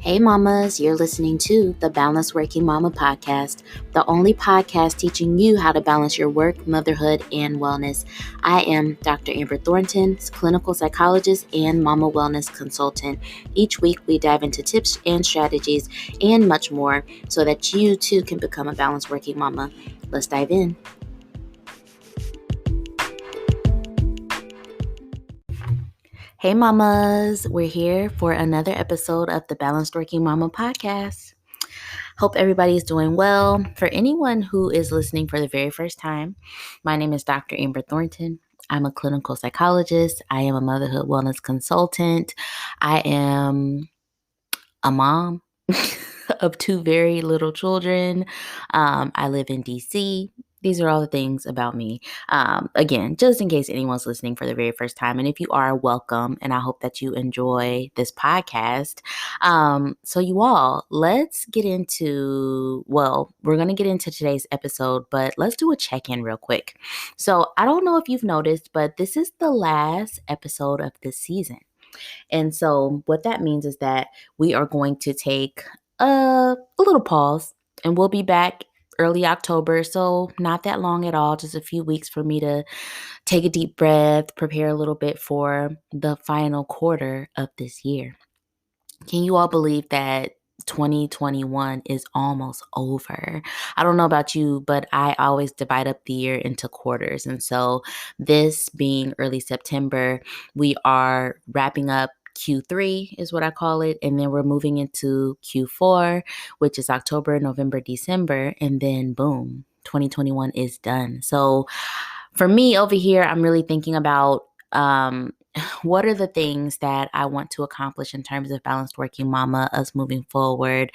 Hey mamas, you're listening to the Balanced Working Mama podcast, the only podcast teaching you how to balance your work, motherhood, and wellness. I am Dr. Amber Thornton, clinical psychologist and mama wellness consultant. Each week we dive into tips and strategies and much more so that you too can become a balanced working mama. Let's dive in. Hey mamas, we're here for another episode of the Balanced Working Mama podcast. Hope everybody is doing well. For anyone who is listening for the very first time, my name is Dr. Amber Thornton. I'm a clinical psychologist. I am a motherhood wellness consultant. I am a mom of two very little children. I live in DC. These are all the things about me. Again, just in case anyone's listening for the very first time. And if you are, welcome. And I hope that you enjoy this podcast. So you all, let's get into, we're going to get into today's episode, but let's do a check-in real quick. So I don't know if you've noticed, but this is the last episode of this season. And so what that means is that we are going to take a little pause and we'll be back early October. So not that long at all, just a few weeks for me to take a deep breath, prepare a little bit for the final quarter of this year. Can you all believe that 2021 is almost over? I don't know about you, but I always divide up the year into quarters. And so this being early September, we are wrapping up Q3 is what I call it. And then we're moving into Q4, which is October, November, December. And then boom, 2021 is done. So for me over here, I'm really thinking about what are the things that I want to accomplish in terms of balanced working mama, us moving forward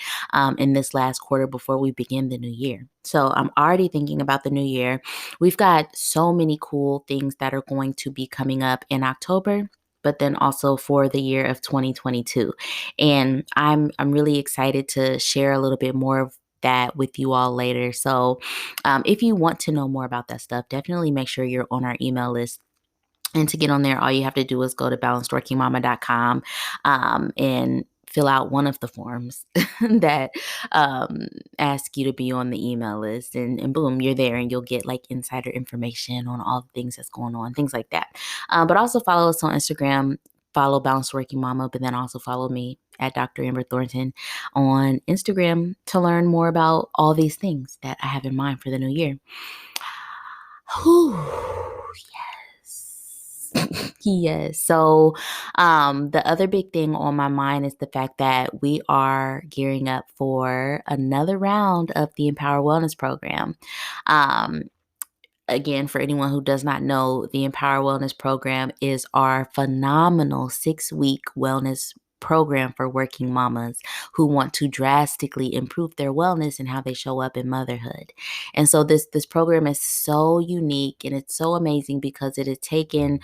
in this last quarter before we begin the new year. So I'm already thinking about the new year. We've got so many cool things that are going to be coming up in October, but then also for the year of 2022. And I'm really excited to share a little bit more of that with you all later. So if you want to know more about that stuff, definitely make sure you're on our email list. And to get on there, all you have to do is go to balancedworkingmama.com and fill out one of the forms that ask you to be on the email list. And boom, you're there and you'll get like insider information on all the things that's going on, things like that. But also follow us on Instagram, follow Balanced Working Mama, but then also follow me at Dr. Amber Thornton on Instagram to learn more about all these things that I have in mind for the new year. Whew. Yes. So the other big thing on my mind is the fact that we are gearing up for another round of the Empower Wellness Program. Again, for anyone who does not know, the Empower Wellness Program is our phenomenal 6-week wellness program for working mamas who want to drastically improve their wellness and how they show up in motherhood. And so this program is so unique and it's so amazing because it has taken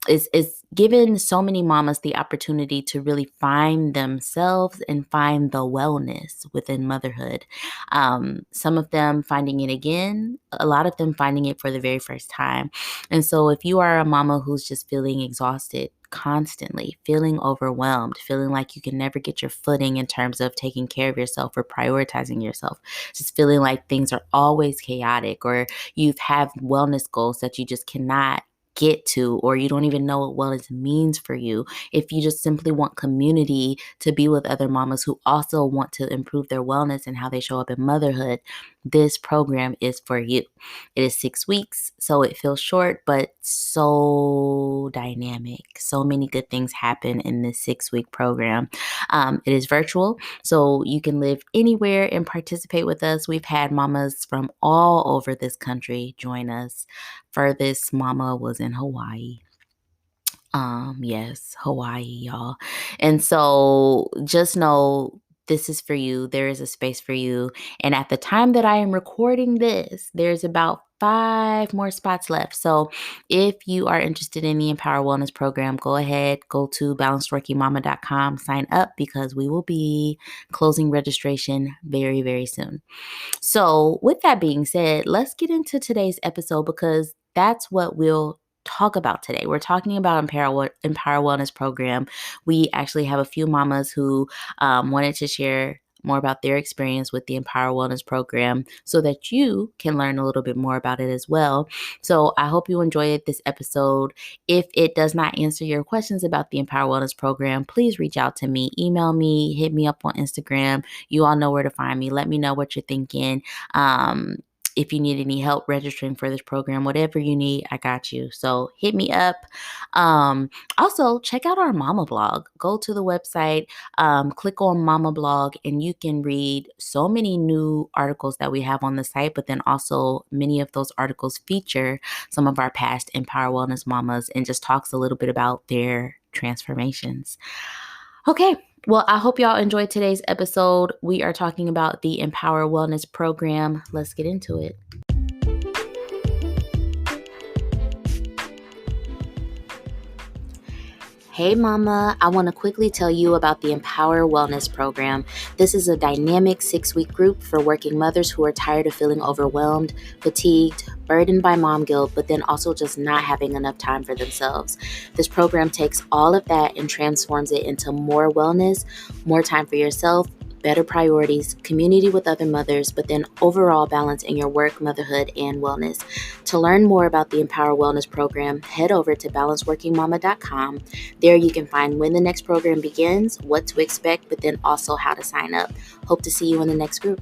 it's given so many mamas the opportunity to really find themselves and find the wellness within motherhood. Some of them finding it again, a lot of them finding it for the very first time. And so if you are a mama who's just feeling exhausted constantly, feeling overwhelmed, feeling like you can never get your footing in terms of taking care of yourself or prioritizing yourself, just feeling like things are always chaotic, or you've have wellness goals that you just cannot get to, or you don't even know what wellness means for you. If you just simply want community to be with other mamas who also want to improve their wellness and how they show up in motherhood, this program is for you. It is 6 weeks, so it feels short, but so dynamic. So many good things happen in this 6-week program. It is virtual, so you can live anywhere and participate with us. We've had mamas from all over this country join us. Furthest mama was in Hawaii. Yes, Hawaii, y'all. And so just know this is for you. There is a space for you. And at the time that I am recording this, there's about 5 more spots left. So if you are interested in the Empower Wellness Program, go ahead, go to balancedworkingmama.com, sign up because we will be closing registration very, very soon. So with that being said, let's get into today's episode because that's what we'll talk about today. We're talking about Empower Wellness Program. We actually have a few mamas who wanted to share more about their experience with the Empower Wellness Program so that you can learn a little bit more about it as well. So I hope you enjoyed this episode. If it does not answer your questions about the Empower Wellness Program, please reach out to me, email me, hit me up on Instagram. You all know where to find me. Let me know what you're thinking. If you need any help registering for this program, whatever you need, I got you. So hit me up. Also, check out our Mama blog. Go to the website, click on Mama blog, and you can read so many new articles that we have on the site. But then also many of those articles feature some of our past Empower Wellness mamas and just talks a little bit about their transformations. Okay. Well, I hope y'all enjoyed today's episode. We are talking about the Empower Wellness Program. Let's get into it. Hey mama, I want to quickly tell you about the Empower Wellness Program. This is a dynamic 6-week group for working mothers who are tired of feeling overwhelmed, fatigued, burdened by mom guilt, but then also just not having enough time for themselves. This program takes all of that and transforms it into more wellness, more time for yourself, better priorities, community with other mothers, but then overall balance in your work, motherhood, and wellness. To learn more about the Empower Wellness Program, head over to balanceworkingmama.com. There you can find when the next program begins, what to expect, but then also how to sign up. Hope to see you in the next group.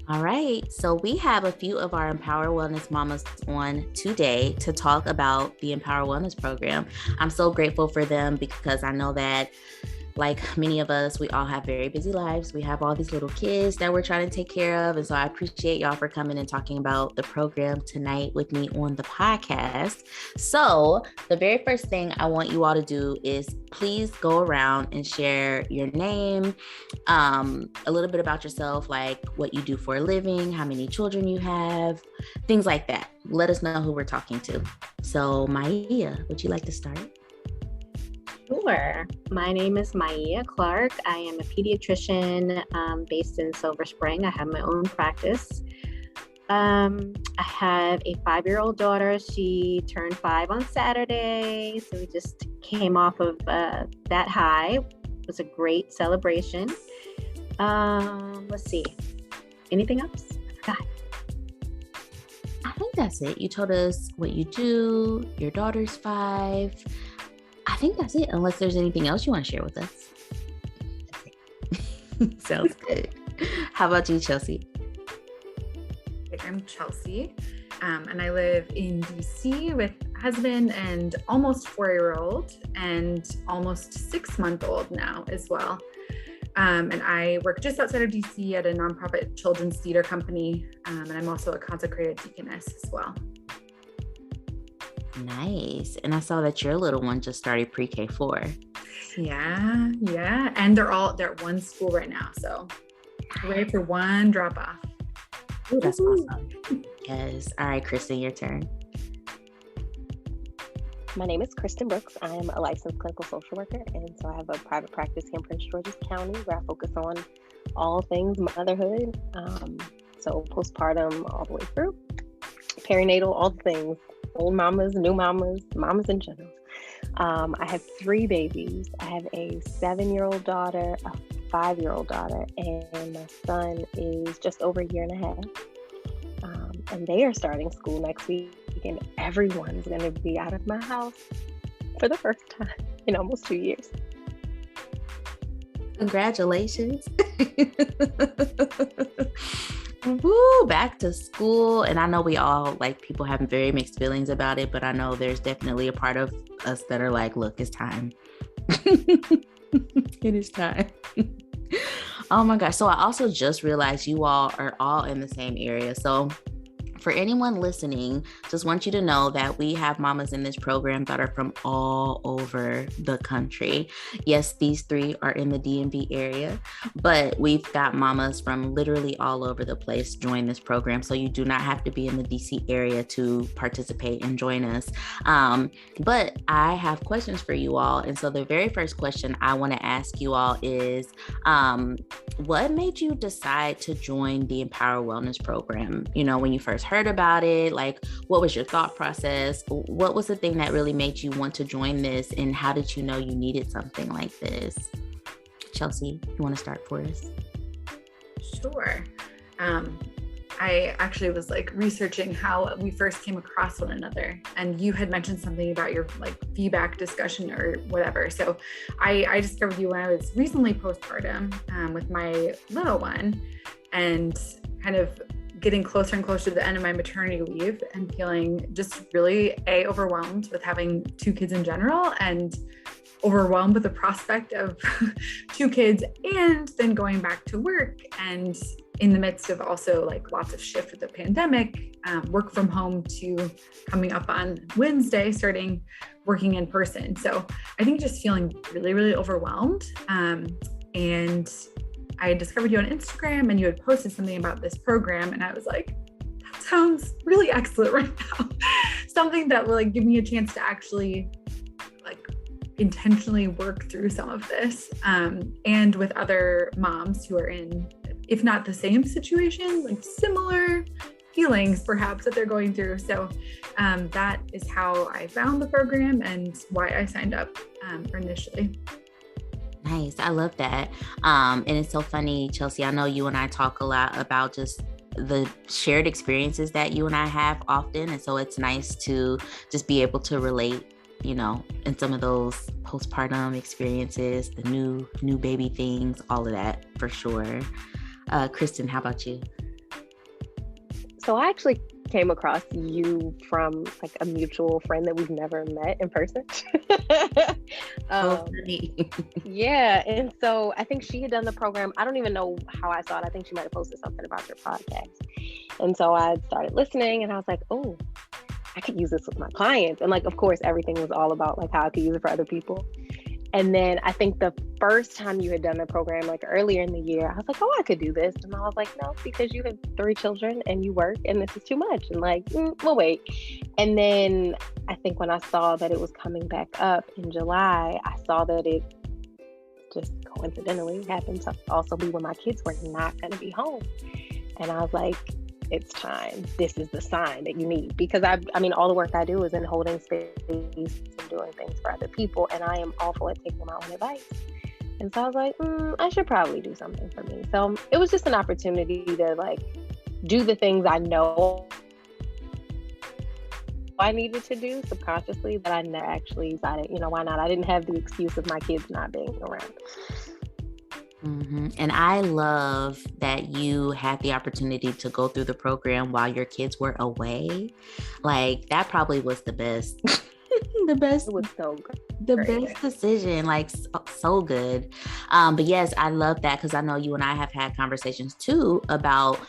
All right, so we have a few of our Empower Wellness mamas on today to talk about the Empower Wellness Program. I'm so grateful for them because I know that, like many of us, we all have very busy lives. We have all these little kids that we're trying to take care of. And so I appreciate y'all for coming and talking about the program tonight with me on the podcast. So the very first thing I want you all to do is please go around and share your name, a little bit about yourself, like what you do for a living, how many children you have, things like that. Let us know who we're talking to. So Maya, would you like to start? Sure. My name is Maya Clark. I am a pediatrician based in Silver Spring. I have my own practice. I have a 5-year-old daughter. She turned 5 on Saturday. So we just came off of that high. It was a great celebration. Let's see. Anything else? I forgot. I think that's it. You told us what you do. Your daughter's 5. I think that's it, unless there's anything else you want to share with us. Sounds good. How about you, Chelsea? I'm Chelsea, and I live in DC with husband and almost 4-year-old and almost 6-month-old now as well. And I work just outside of DC at a nonprofit children's theater company, and I'm also a consecrated deaconess as well. Nice. And I saw that your little one just started pre-K4. Yeah. And they're at one school right now. So ready for one drop off. Oh, that's awesome. Yes. All right, Kristen, your turn. My name is Kristen Brooks. I'm a licensed clinical social worker, and so I have a private practice here in Prince George's County where I focus on all things motherhood. So postpartum all the way through, perinatal, all the things. Old mamas, new mamas, mamas in general. I have 3 babies. I have a 7-year-old daughter, a 5-year-old daughter, and my son is just over a year and a half. And they are starting school next week, and everyone's going to be out of my house for the first time in almost 2 years. Congratulations. Woo, back to school. And I know we all, like, people have very mixed feelings about it, but I know there's definitely a part of us that are like, look, it's time. It is time. Oh my gosh. So I also just realized you all are all in the same area. So for anyone listening, just want you to know that we have mamas in this program that are from all over the country. Yes, these 3 are in the DMV area, but we've got mamas from literally all over the place join this program. So you do not have to be in the DC area to participate and join us. But I have questions for you all. And so the very first question I want to ask you all is, what made you decide to join the Empower Wellness program? You know, when you first heard about it, like, what was your thought process? What was the thing that really made you want to join this? And how did you know you needed something like this? Chelsea, you want to start for us? Sure. I actually was like researching how we first came across one another, and you had mentioned something about your like feedback discussion or whatever. So I discovered you when I was recently postpartum with my little one, and kind of getting closer and closer to the end of my maternity leave and feeling just really overwhelmed with having 2 kids in general, and overwhelmed with the prospect of 2 kids and then going back to work, and in the midst of also like lots of shift with the pandemic, work from home to coming up on Wednesday, starting working in person. So I think just feeling really, really overwhelmed. And I discovered you on Instagram, and you had posted something about this program, and I was like, that sounds really excellent right now. Something that will like give me a chance to actually like intentionally work through some of this, and with other moms who are in, if not the same situation, like similar feelings perhaps that they're going through. So that is how I found the program and why I signed up initially. Nice. I love that. And it's so funny, Chelsea, I know you and I talk a lot about just the shared experiences that you and I have often. And so it's nice to just be able to relate, you know, in some of those postpartum experiences, the new baby things, all of that for sure. Kristen, how about you? So I actually came across you from like a mutual friend that we've never met in person. Yeah. And so I think she had done the program. I don't even know how I saw it. I think she might have posted something about your podcast. And so I started listening, and I was like, oh, I could use this with my clients. And like, of course, everything was all about like how I could use it for other people. And then I think the first time you had done the program, like earlier in the year, I was like, oh, I could do this. And I was like, no, because you have 3 children and you work, and this is too much. And like, we'll wait. And then I think when I saw that it was coming back up in July, I saw that it just coincidentally happened to also be when my kids were not going to be home. And I was like, it's time. This is the sign that you need, because I mean, all the work I do is in holding space and doing things for other people, and I am awful at taking my own advice. And so I was like, I should probably do something for me. So it was just an opportunity to like do the things I know I needed to do subconsciously that I never actually decided, you know, why not? I didn't have the excuse of my kids not being around. Mm-hmm. And I love that you had the opportunity to go through the program while your kids were away. Like, that probably was the best. The best. It was so good. The best decision, like so good. But yes, I love that, because I know you and I have had conversations too about,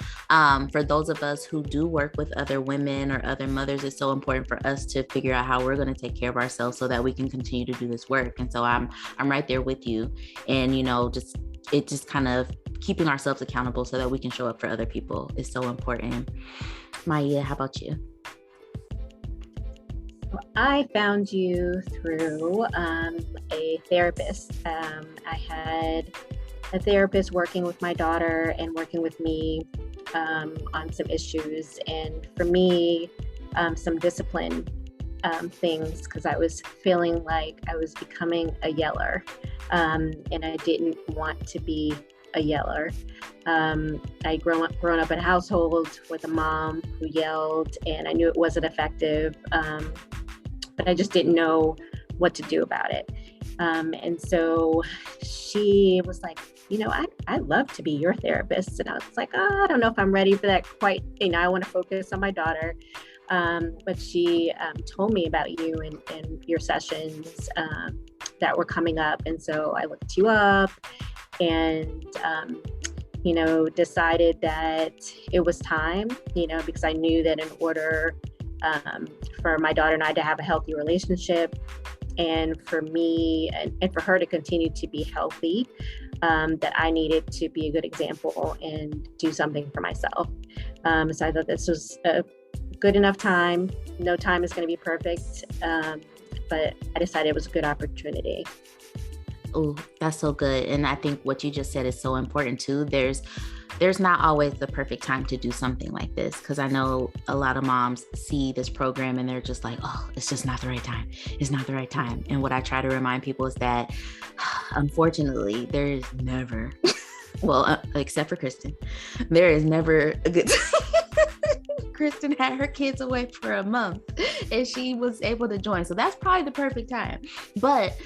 for those of us who do work with other women or other mothers, it's so important for us to figure out how we're going to take care of ourselves so that we can continue to do this work. And so I'm right there with you. And, you know, just kind of keeping ourselves accountable so that we can show up for other people is so important. Maya, how about you? I found you through a therapist. I had a therapist working with my daughter and working with me on some issues, and for me, some discipline things, because I was feeling like I was becoming a yeller, and I didn't want to be a yeller. I grown up in a household with a mom who yelled, and I knew it wasn't effective, but I just didn't know what to do about it. And so she was like, you know, I'd love to be your therapist. And I was like, oh, I don't know if I'm ready for that quite. You know, I want to focus on my daughter. But she told me about you and your sessions that were coming up. And so I looked you up, and decided that it was time, because I knew that in order for my daughter and I to have a healthy relationship, and for me and for her to continue to be healthy, that I needed to be a good example and do something for myself. So I thought this was a good enough time. No time is going to be perfect, but I decided it was a good opportunity. Oh, that's so good. And I think what you just said is so important too. There's not always the perfect time to do something like this, because I know a lot of moms see this program and they're just like, oh, it's just not the right time. It's not the right time. And what I try to remind people is that, unfortunately, there is never, well, except for Kristen, there is never a good time. Kristen had her kids away for a month and she was able to join. So that's probably the perfect time. But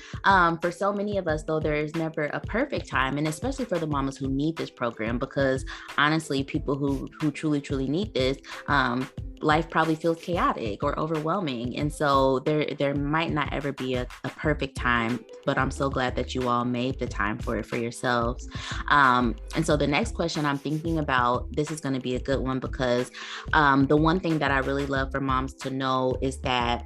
for so many of us, though, there is never a perfect time. And especially for the mamas who need this program, because honestly, people who truly, truly need this, life probably feels chaotic or overwhelming. And so there might not ever be a perfect time, but I'm so glad that you all made the time for it for yourselves. And so the next question I'm thinking about, this is going to be a good one, because the one thing that I really love for moms to know is that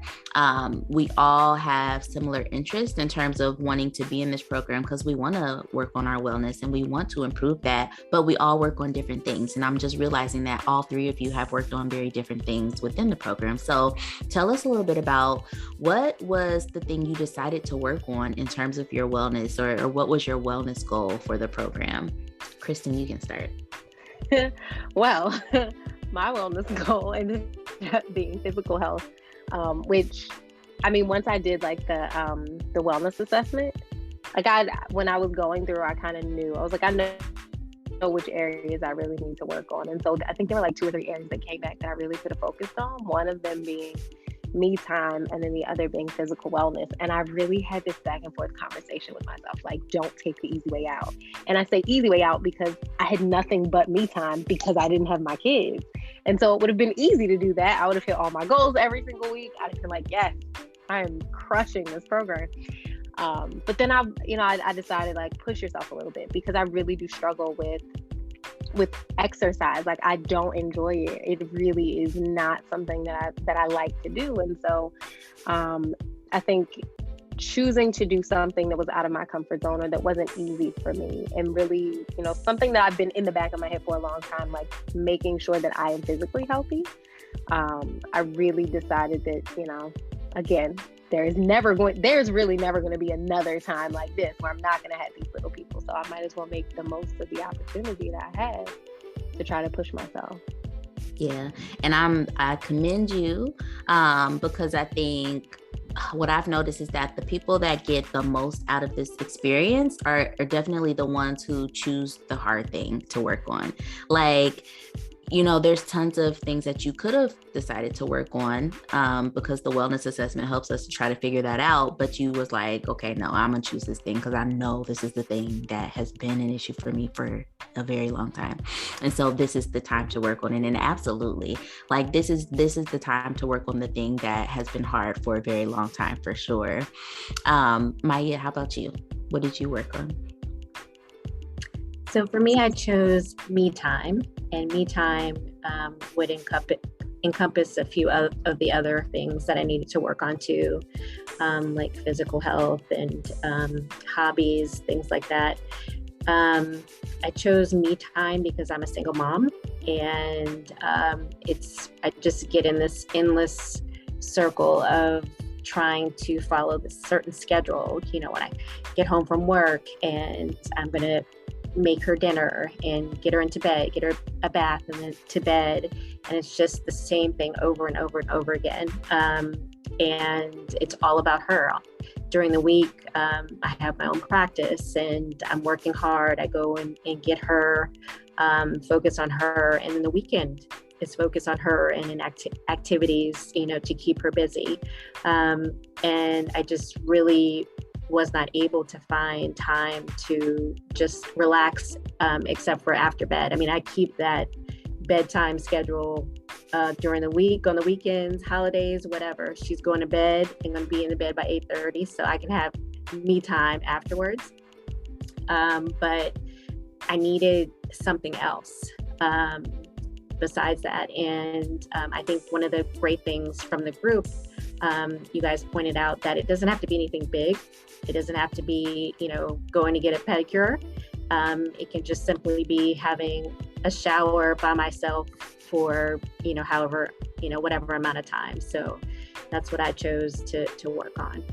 we all have similar interests in terms of wanting to be in this program, because we want to work on our wellness and we want to improve that, but we all work on different things. And I'm just realizing that all three of you have worked on very different things within the program. So tell us a little bit about what was the thing you decided to work on in terms of your wellness, or what was your wellness goal for the program? Kristen, you can start. Well, my wellness goal ended up being physical health, which, I mean, once I did like the wellness assessment, like when I was going through, I kind of knew, I was like, I know which areas I really need to work on. And so I think there were like 2 or 3 areas that came back that I really could have focused on. One of them being me time, and then the other being physical wellness. And I really had this back and forth conversation with myself, like, don't take the easy way out. And I say easy way out because I had nothing but me time because I didn't have my kids. And so it would have been easy to do that. I would have hit all my goals every single week. I'd have been like, yes, I'm crushing this program. But then I decided, like, push yourself a little bit, because I really do struggle with exercise. Like, I don't enjoy it. It really is not something that I like to do. And so I think choosing to do something that was out of my comfort zone, or that wasn't easy for me, and really, something that I've been in the back of my head for a long time, like making sure that I am physically healthy. I really decided that, again, there's really never going to be another time like this where I'm not going to have these little people. So I might as well make the most of the opportunity that I had to try to push myself. Yeah. And I commend you, because I think what I've noticed is that the people that get the most out of this experience are definitely the ones who choose the hard thing to work on. Like, there's tons of things that you could have decided to work on, because the wellness assessment helps us to try to figure that out. But you was like, okay, no, I'm going to choose this thing because I know this is the thing that has been an issue for me for a very long time. And so this is the time to work on it. And absolutely, like, this is the time to work on the thing that has been hard for a very long time, for sure. Maya, how about you? What did you work on? So for me, I chose me time, and me time would encompass a few of the other things that I needed to work on too, like physical health and hobbies, things like that. I chose me time because I'm a single mom, and I just get in this endless circle of trying to follow this certain schedule. When I get home from work, and I'm going to make her dinner and get her into bed, get her a bath and then to bed. And it's just the same thing over and over and over again. And it's all about her. During the week, I have my own practice and I'm working hard. I go and get her, focus on her. And then the weekend is focus on her and in activities, to keep her busy. And I just really was not able to find time to just relax, except for after bed. I mean, I keep that bedtime schedule during the week, on the weekends, holidays, whatever. She's going to bed and going to be in the bed by 8:30, so I can have me time afterwards. But I needed something else besides that. And I think one of the great things from the group, you guys pointed out that it doesn't have to be anything big. It doesn't have to be, going to get a pedicure. It can just simply be having a shower by myself for, however, whatever amount of time. So that's what I chose to work on.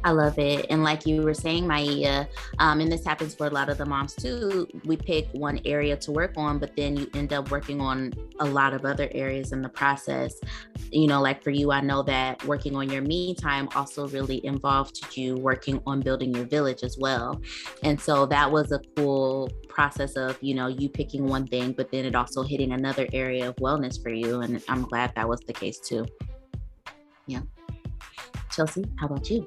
I love it. And like you were saying, Maia, and this happens for a lot of the moms too, we pick one area to work on, but then you end up working on a lot of other areas in the process. Like for you, I know that working on your me time also really involved you working on building your village as well. And so that was a cool process of, you picking one thing, but then it also hitting another area of wellness for you. And I'm glad that was the case too. Yeah. Chelsea, how about you?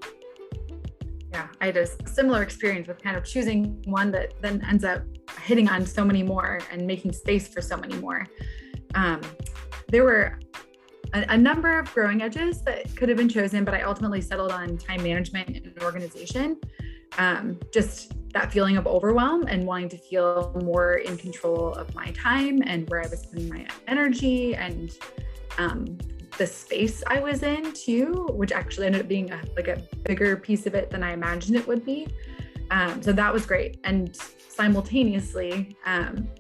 Yeah, I had a similar experience with kind of choosing one that then ends up hitting on so many more and making space for so many more. There were a number of growing edges that could have been chosen, but I ultimately settled on time management and organization. Just that feeling of overwhelm and wanting to feel more in control of my time and where I was spending my energy, and the space I was in too, which actually ended up being a bigger piece of it than I imagined it would be. So that was great. And simultaneously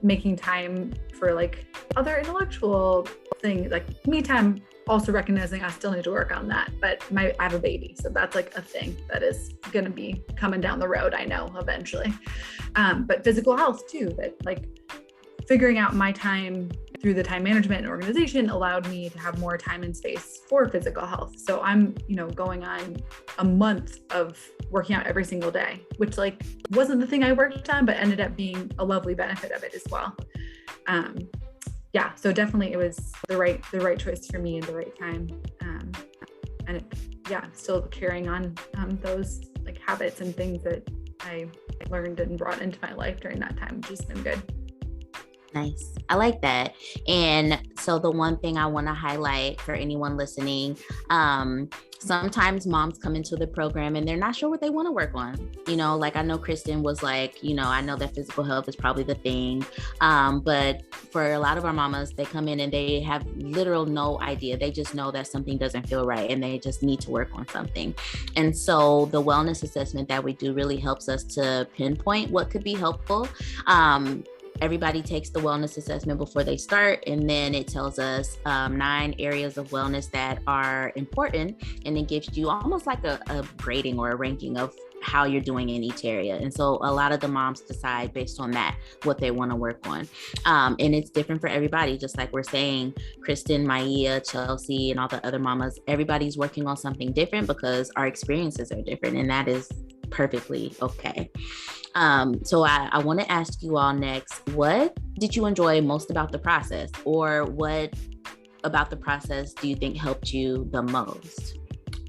making time for other intellectual things, like me time, also recognizing I still need to work on that, but I have a baby. So that's a thing that is going to be coming down the road, I know, eventually. But physical health too, that figuring out my time through the time management and organization allowed me to have more time and space for physical health. So I'm, going on a month of working out every single day, which wasn't the thing I worked on, but ended up being a lovely benefit of it as well. So definitely it was the right choice for me at the right time. And still carrying on those habits and things that I learned and brought into my life during that time, which has been good. Nice. I like that. And so the one thing I want to highlight for anyone listening, sometimes moms come into the program and they're not sure what they want to work on. I know Kristen was I know that physical health is probably the thing. But for a lot of our mamas, they come in and they have literal no idea. They just know that something doesn't feel right and they just need to work on something. And so the wellness assessment that we do really helps us to pinpoint what could be helpful. Everybody takes the wellness assessment before they start, and then it tells us 9 areas of wellness that are important, and it gives you almost like a grading or a ranking of how you're doing in each area. And so a lot of the moms decide based on that what they want to work on. And it's different for everybody. Just like we're saying, Kristen, Maia, Chelsea, and all the other mamas, everybody's working on something different because our experiences are different, and that is perfectly okay. So I want to ask you all next, what did you enjoy most about the process, or what about the process do you think helped you the most?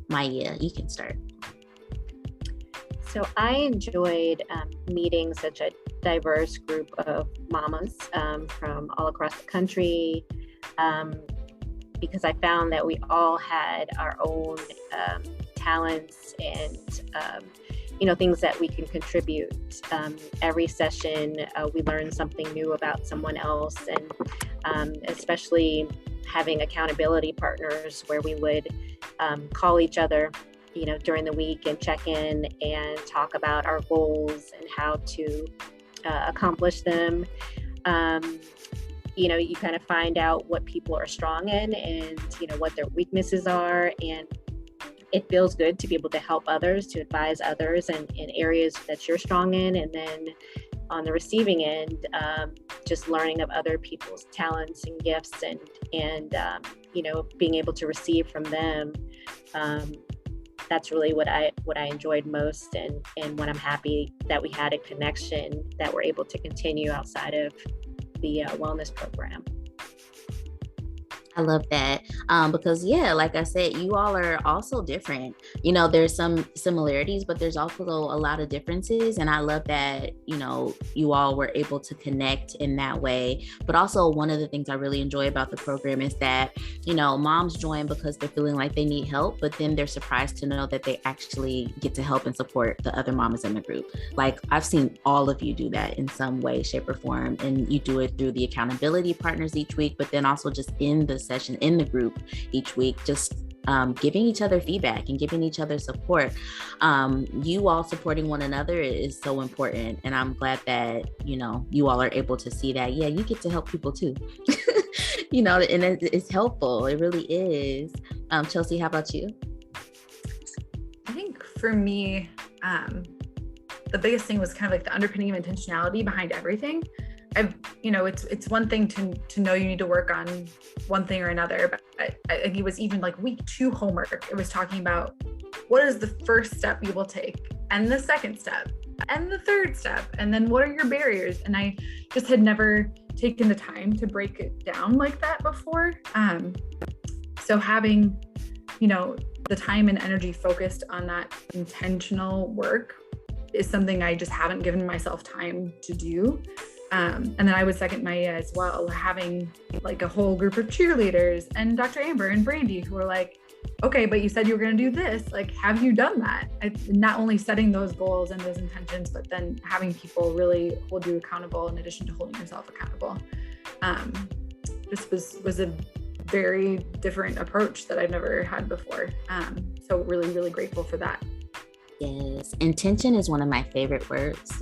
Maia, you can start. So I enjoyed meeting such a diverse group of mamas from all across the country, because I found that we all had our own talents and things that we can contribute. Every session, we learn something new about someone else, and especially having accountability partners where we would call each other, during the week and check in and talk about our goals and how to accomplish them. You kind of find out what people are strong in and, what their weaknesses are, and it feels good to be able to help others, to advise others in areas that you're strong in. And then on the receiving end, just learning of other people's talents and gifts and being able to receive from them. That's really what I enjoyed most, and what I'm happy that we had a connection that we're able to continue outside of the wellness program. I love that. Because yeah, like I said, you all are also different. There's some similarities, but there's also a lot of differences. And I love that, you all were able to connect in that way. But also one of the things I really enjoy about the program is that, moms join because they're feeling like they need help, but then they're surprised to know that they actually get to help and support the other mamas in the group. Like I've seen all of you do that in some way, shape, or form. And you do it through the accountability partners each week, but then also just in the session in the group each week, just giving each other feedback and giving each other support. You all supporting one another is so important. And I'm glad that, you all are able to see that, yeah, you get to help people too. And it's helpful. It really is. Chelsea, how about you? I think for me, the biggest thing was kind of like the underpinning of intentionality behind everything. It's one thing to know you need to work on one thing or another, but I think it was even like week 2 homework. It was talking about what is the first step you will take, and the second step, and the third step, and then what are your barriers? And I just had never taken the time to break it down like that before. So having, the time and energy focused on that intentional work is something I just haven't given myself time to do. And then I would second Maya as well, having like a whole group of cheerleaders and Dr. Amber and Brandy who were like, okay, but you said you were going to do this. Like, have you done that? Not only setting those goals and those intentions, but then having people really hold you accountable in addition to holding yourself accountable. This was a very different approach that I've never had before. So really, really grateful for that. Yes, intention is one of my favorite words.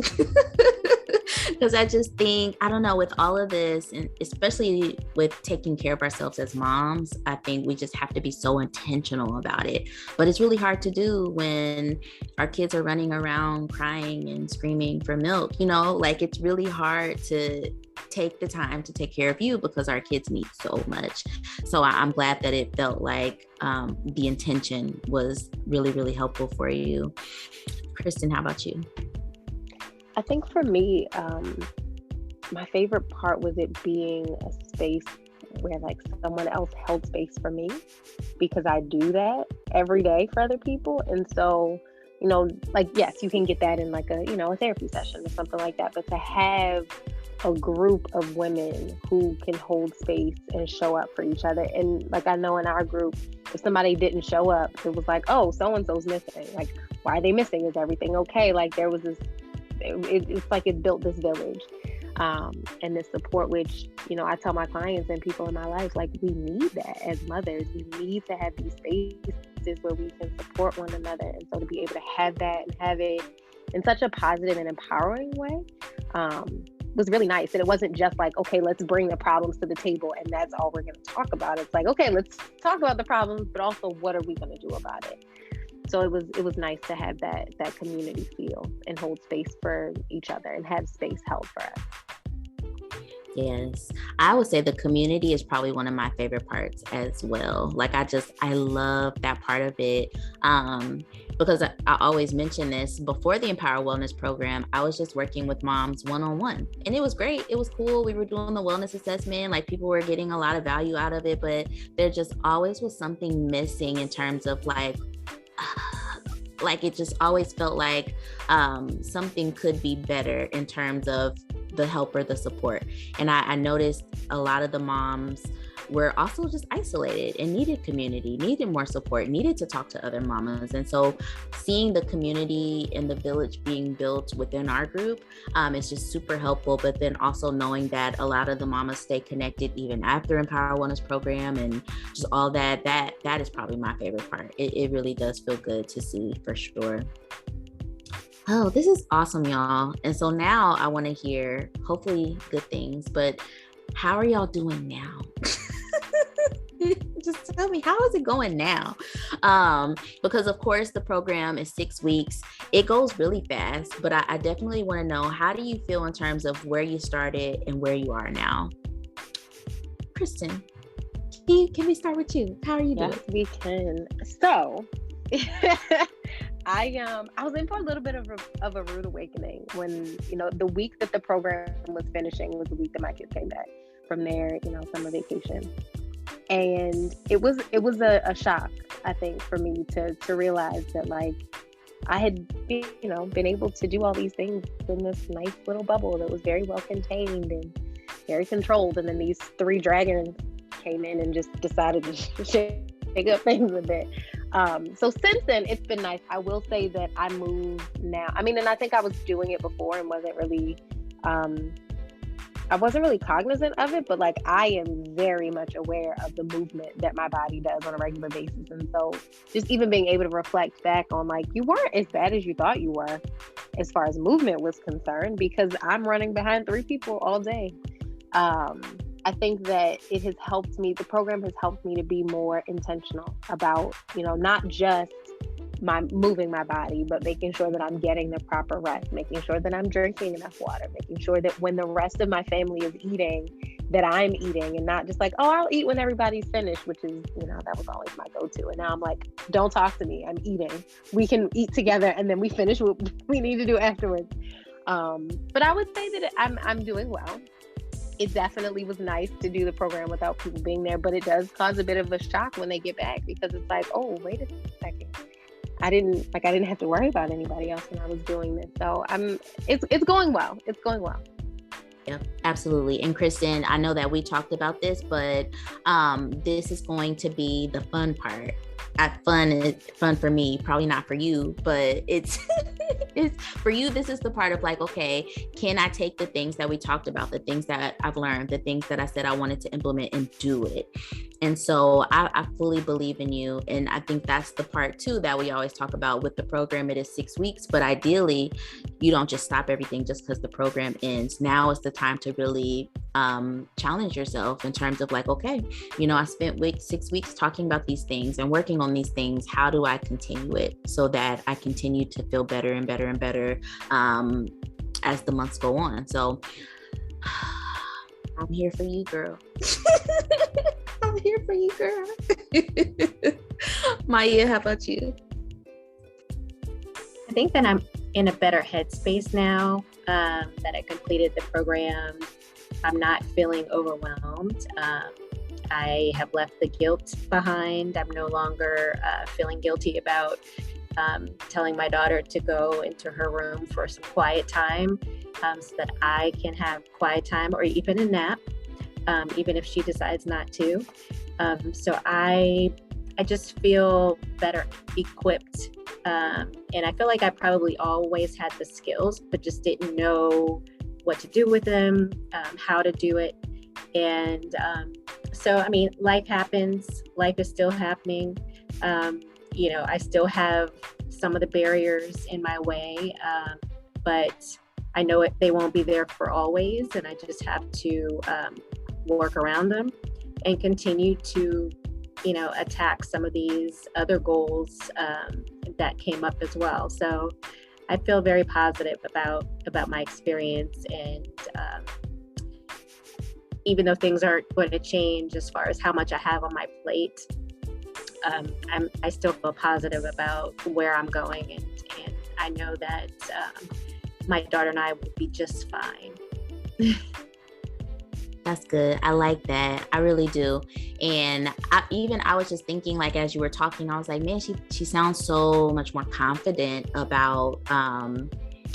Because I just think, I don't know, with all of this, and especially with taking care of ourselves as moms, I think we just have to be so intentional about it. But it's really hard to do when our kids are running around crying and screaming for milk. Like it's really hard to take the time to take care of you because our kids need so much. So I'm glad that it felt like the intention was really, really helpful for you. Kristen, how about you? I think for me, my favorite part was it being a space where like someone else held space for me, because I do that every day for other people. And so, like, yes, you can get that in like a therapy session or something like that, but to have a group of women who can hold space and show up for each other. And like, I know in our group, if somebody didn't show up, it was like, oh, so-and-so's missing. Like, why are they missing? Is everything okay? Like there was this, it's like it built this village, and this support, which, I tell my clients and people in my life, like, we need that as mothers. We need to have these spaces where we can support one another. And so to be able to have that and have it in such a positive and empowering way, was really nice. And it wasn't just like, okay, let's bring the problems to the table and that's all we're going to talk about. It's like, okay, let's talk about the problems, but also what are we going to do about it? So it was nice to have that community feel and hold space for each other and have space held for us. Yes, I would say the community is probably one of my favorite parts as well. Like I love that part of it, because I always mention this, before the Empower Wellness program, I was just working with moms one-on-one, and it was great. It was cool. We were doing the wellness assessment, like people were getting a lot of value out of it, but there just always was something missing in terms of like it just always felt like something could be better in terms of the help or the support. And I noticed a lot of the moms were also just isolated and needed community, needed more support, needed to talk to other mamas. And so seeing the community and the village being built within our group is just super helpful. But then also knowing that a lot of the mamas stay connected even after Empower Wellness program and just all that is probably my favorite part. It really does feel good to see, for sure. Oh, this is awesome, y'all. And so now I want to hear, hopefully, good things, but how are y'all doing now? Just tell me, how is it going now? Because of course the program is 6 weeks. It goes really fast, but I definitely want to know, how do you feel in terms of where you started and where you are now? Kristen, can we start with you? How are you doing? Yes, we can. So I was in for a little bit of a rude awakening when, the week that the program was finishing was the week that my kids came back from their, summer vacation. And it was a shock, I think, for me to realize that like I had, been able to do all these things in this nice little bubble that was very well contained and very controlled. And then these 3 dragons came in and just decided to shake up things a bit. So since then, it's been nice. I will say that I move now. I mean, and I think I was doing it before and wasn't really cognizant of it, but like I am very much aware of the movement that my body does on a regular basis. And so just even being able to reflect back on like, you weren't as bad as you thought you were as far as movement was concerned, because I'm running behind 3 people all day. I think that it has helped me, the program has helped me to be more intentional about, not just moving my body, but making sure that I'm getting the proper rest, making sure that I'm drinking enough water, making sure that when the rest of my family is eating, that I'm eating, and not just like, oh, I'll eat when everybody's finished, which is, that was always my go-to. And now I'm like, don't talk to me, I'm eating. We can eat together and then we finish what we need to do afterwards. But I would say that I'm doing well. It definitely was nice to do the program without people being there, but it does cause a bit of a shock when they get back, because it's like, oh, wait a second. I didn't have to worry about anybody else when I was doing this. So it's going well. It's going well. Yep, absolutely. And Kristen, I know that we talked about this, but this is going to be the fun part. Fun for me, probably not for you, but it's for you. This is the part of like, okay, can I take the things that we talked about, the things that I've learned, the things that I said I wanted to implement, and do it? And so I fully believe in you. And I think that's the part too that we always talk about with the program. It is 6 weeks, but ideally you don't just stop everything just because the program ends. Now is the time to really challenge yourself in terms of like, okay, I spent 6 weeks talking about these things and working on these things. How do I continue it so that I continue to feel better and better and better as the months go on? So I'm here for you, girl. I'm here for you, girl. Maya, how about you? I think that I'm in a better headspace now that I completed the program. I'm not feeling overwhelmed. I have left the guilt behind. I'm no longer feeling guilty about telling my daughter to go into her room for some quiet time so that I can have quiet time, or even a nap, even if she decides not to. So I just feel better equipped. And I feel like I probably always had the skills, but just didn't know what to do with them, how to do it. And so, I mean, life happens. Life is still happening. I still have some of the barriers in my way, but I know they won't be there for always. And I just have to work around them and continue to, attack some of these other goals that came up as well. So I feel very positive about my experience, and even though things aren't going to change as far as how much I have on my plate, I still feel positive about where I'm going, and I know that my daughter and I will be just fine. That's good. I like that. I really do. And I was just thinking, like, as you were talking, I was like, man, she sounds so much more confident about, I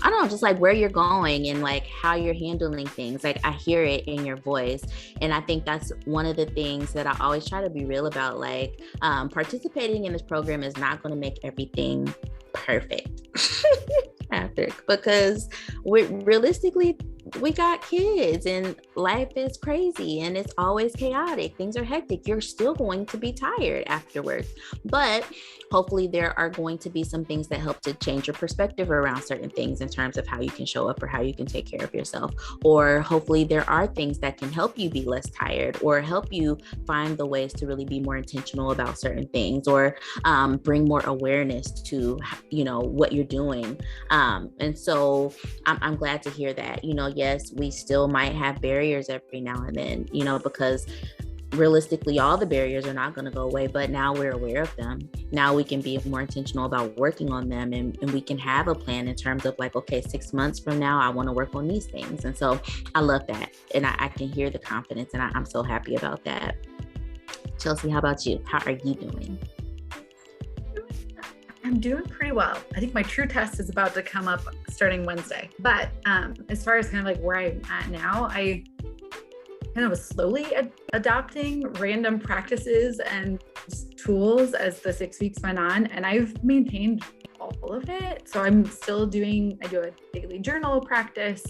don't know, just like where you're going and like how you're handling things. Like I hear it in your voice. And I think that's one of the things that I always try to be real about. Like participating in this program is not going to make everything perfect. Because realistically, we got kids and life is crazy and it's always chaotic. Things are hectic. You're still going to be tired afterwards. But hopefully there are going to be some things that help to change your perspective around certain things in terms of how you can show up or how you can take care of yourself. Or hopefully there are things that can help you be less tired or help you find the ways to really be more intentional about certain things, or bring more awareness to, what you're doing. And so I'm glad to hear that, yes, we still might have barriers every now and then, because realistically, all the barriers are not going to go away, but now we're aware of them. Now we can be more intentional about working on them, and we can have a plan in terms of like, okay, 6 months from now, I want to work on these things. And so I love that. And I can hear the confidence, and I'm so happy about that. Chelsea, how about you? How are you doing? I'm doing pretty well. I think my true test is about to come up starting Wednesday. But as far as kind of like where I'm at now, I kind of was slowly adopting random practices and tools as the 6 weeks went on. And I've maintained all of it. So I'm still I do a daily journal practice.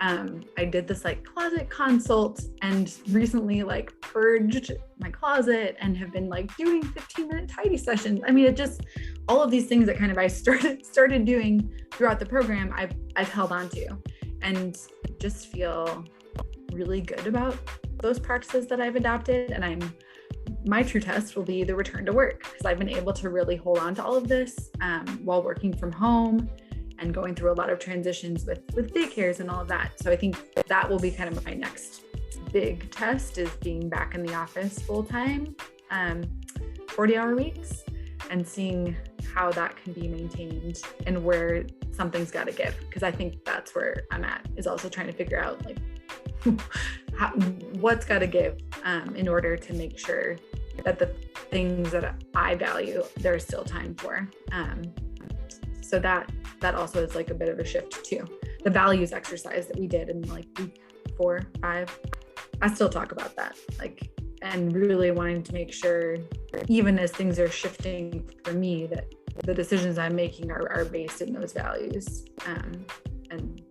I did this like closet consult and recently like purged my closet and have been like doing 15-minute tidy sessions. I mean, it just, all of these things that kind of I started doing throughout the program, I've held on to and just feel really good about those practices that I've adopted. And my true test will be the return to work, because I've been able to really hold on to all of this while working from home and going through a lot of transitions with daycares and all of that. So I think that will be kind of my next big test, is being back in the office full time, 40-hour weeks, and seeing how that can be maintained and where something's got to give. Because I think that's where I'm at, is also trying to figure out like what's got to give in order to make sure that the things that I value, there's still time for. So that also is like a bit of a shift too. The values exercise that we did in like week 4, 5, I still talk about that, like, and really wanting to make sure, even as things are shifting for me, that the decisions I'm making are based in those values. And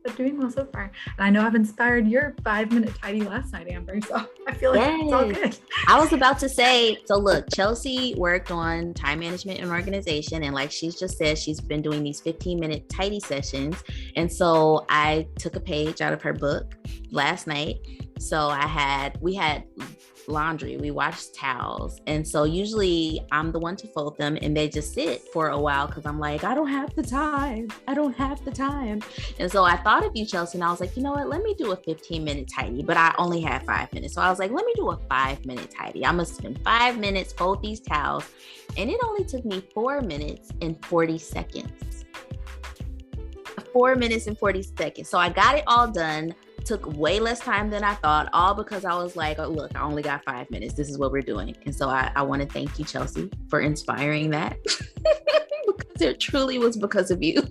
but doing well so far. And I know I've inspired your 5-minute tidy last night, Amber, so I feel like it's all good. I was about to say, so look, Chelsea worked on time management and organization, and like she's just said, she's been doing these 15-minute tidy sessions. And so I took a page out of her book last night. So we had laundry, we washed towels, and so usually I'm the one to fold them and they just sit for a while because I'm like, I don't have the time. And so I thought of you, Chelsea, and I was like, you know what, let me do a 15-minute tidy, but I only had 5 minutes. So I was like, let me do a 5-minute tidy. I'm gonna spend 5 minutes, fold these towels, and it only took me 4 minutes and 40 seconds. 4 minutes and 40 seconds. So I got it all done. Took way less time than I thought, all because I was like, oh, look, I only got 5 minutes. This is what we're doing. And so I want to thank you, Chelsea, for inspiring that because it truly was because of you.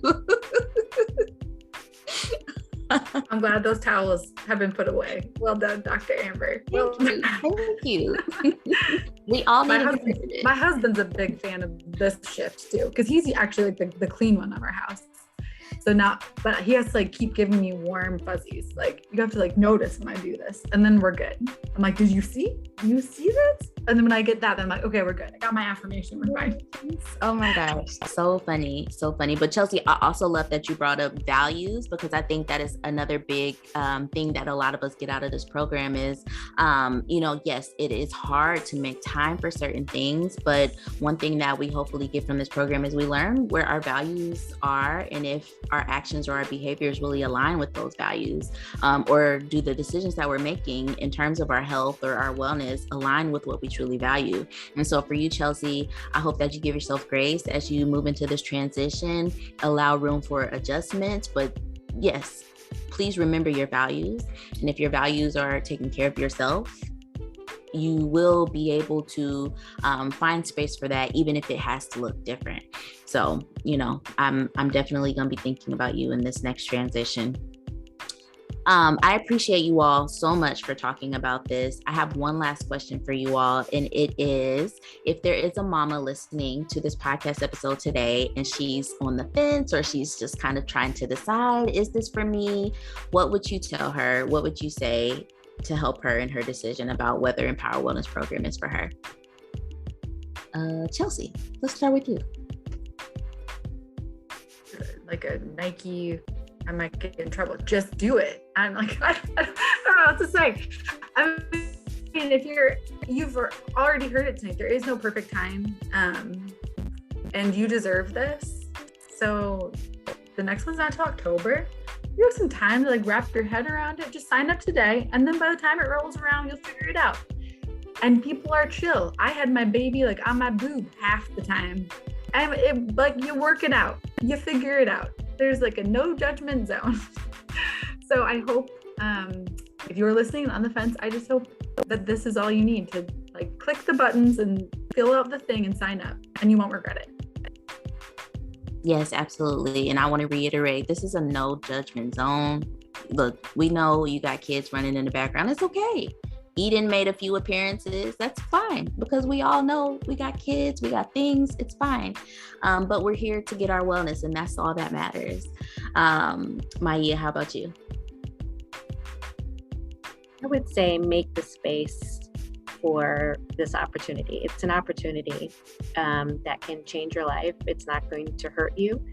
I'm glad those towels have been put away. Well done, Dr. Amber. Thank you. We all need it. My husband's a big fan of this shift too, because he's actually like the clean one of our house. So but he has to like keep giving me warm fuzzies. Like, you have to like notice when I do this, and then we're good. I'm like, did you see? You see this? And then when I get that, then I'm like, okay, we're good. I got my affirmation. We're fine. Oh my gosh. So funny. But Chelsea, I also love that you brought up values, because I think that is another big thing that a lot of us get out of this program is, yes, it is hard to make time for certain things, but one thing that we hopefully get from this program is we learn where our values are, and if our actions or our behaviors really align with those values, or do the decisions that we're making in terms of our health or our wellness align with what we truly value. And so for you, Chelsea, I hope that you give yourself grace as you move into this transition, allow room for adjustments, but yes, please remember your values. And if your values are taking care of yourself, you will be able to find space for that, even if it has to look different. So, I'm definitely going to be thinking about you in this next transition. I appreciate you all so much for talking about this. I have one last question for you all, and it is, if there is a mama listening to this podcast episode today and she's on the fence, or she's just kind of trying to decide, is this for me? What would you tell her? What would you say to help her in her decision about whether Empower Wellness Program is for her? Chelsea, let's start with you. Like a Nike, I might get in trouble. Just do it. I'm like, I don't know what to say. I mean, if you've already heard it tonight, there is no perfect time, and you deserve this. So the next one's not till October. You have some time to like wrap your head around it. Just sign up today, and then by the time it rolls around, you'll figure it out. And people are chill. I had my baby like on my boob half the time. And you work it out. You figure it out. There's like a no judgment zone. So I hope if you're listening on the fence, I just hope that this is all you need to like click the buttons and fill out the thing and sign up, and you won't regret it. Yes, absolutely. And I want to reiterate, this is a no judgment zone. Look, we know you got kids running in the background. It's okay. Eden made a few appearances. That's fine, because we all know we got kids, we got things. It's fine. But we're here to get our wellness, and that's all that matters. Maya, how about you? I would say make the space for this opportunity. It's an opportunity that can change your life. It's not going to hurt you.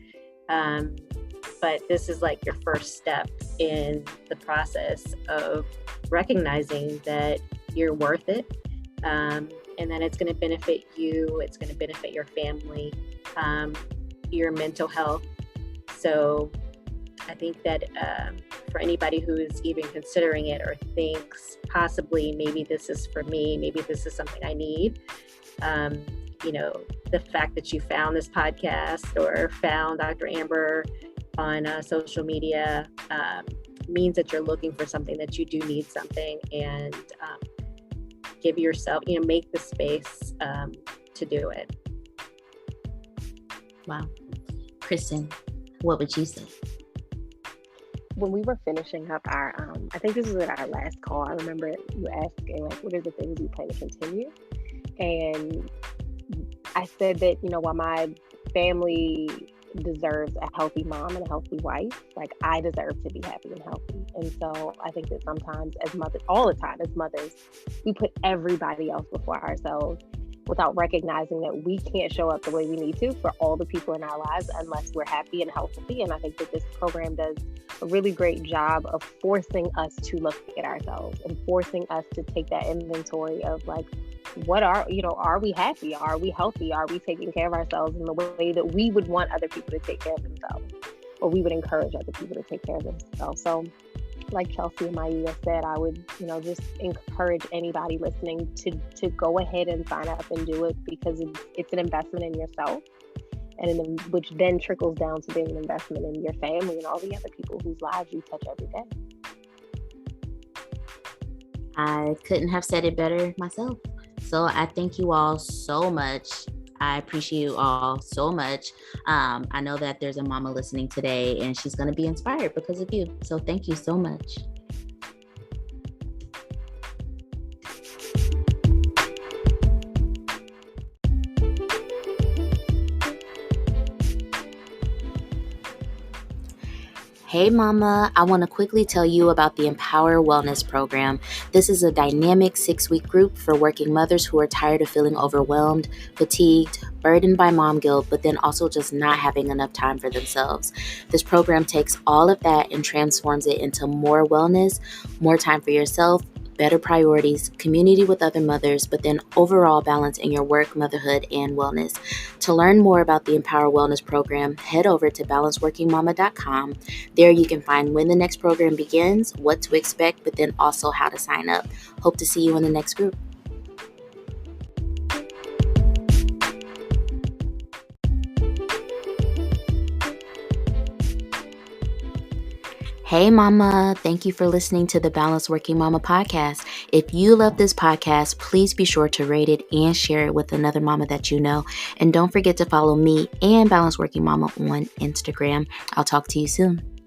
But this is like your first step in the process of recognizing that you're worth it, and that it's going to benefit you, it's going to benefit your family, your mental health. So I think that for anybody who is even considering it or thinks possibly maybe this is for me, maybe this is something I need, the fact that you found this podcast or found Dr. Amber on social media means that you're looking for something, that you do need something, and give yourself, make the space to do it. Wow. Kristen, what would you say? When we were finishing up our, I think this was at our last call, I remember you asking, like, what are the things you plan to continue? And I said that, while my family deserves a healthy mom and a healthy wife, like, I deserve to be happy and healthy. And so I think that sometimes as mothers, all the time as mothers, we put everybody else before ourselves without recognizing that we can't show up the way we need to for all the people in our lives unless we're happy and healthy. And I think that this program does a really great job of forcing us to look at ourselves and forcing us to take that inventory of, like, what are we happy? Are we healthy? Are we taking care of ourselves in the way that we would want other people to take care of themselves, or we would encourage other people to take care of themselves? So like Chelsea and Maya said, I would, just encourage anybody listening to go ahead and sign up and do it, because it's an investment in yourself, and which then trickles down to being an investment in your family and all the other people whose lives you touch every day. I couldn't have said it better myself. So I thank you all so much. I appreciate you all so much. I know that there's a mama listening today, and she's going to be inspired because of you. So thank you so much. Hey mama, I want to quickly tell you about the Empower Wellness Program. This is a dynamic 6-week group for working mothers who are tired of feeling overwhelmed, fatigued, burdened by mom guilt, but then also just not having enough time for themselves. This program takes all of that and transforms it into more wellness, more time for yourself, better priorities, community with other mothers, but then overall balance in your work, motherhood, and wellness. To learn more about the Empower Wellness Program, head over to balanceworkingmama.com. There you can find when the next program begins, what to expect, but then also how to sign up. Hope to see you in the next group. Hey mama, thank you for listening to the Balanced Working Mama podcast. If you love this podcast, please be sure to rate it and share it with another mama that you know. And don't forget to follow me and Balanced Working Mama on Instagram. I'll talk to you soon.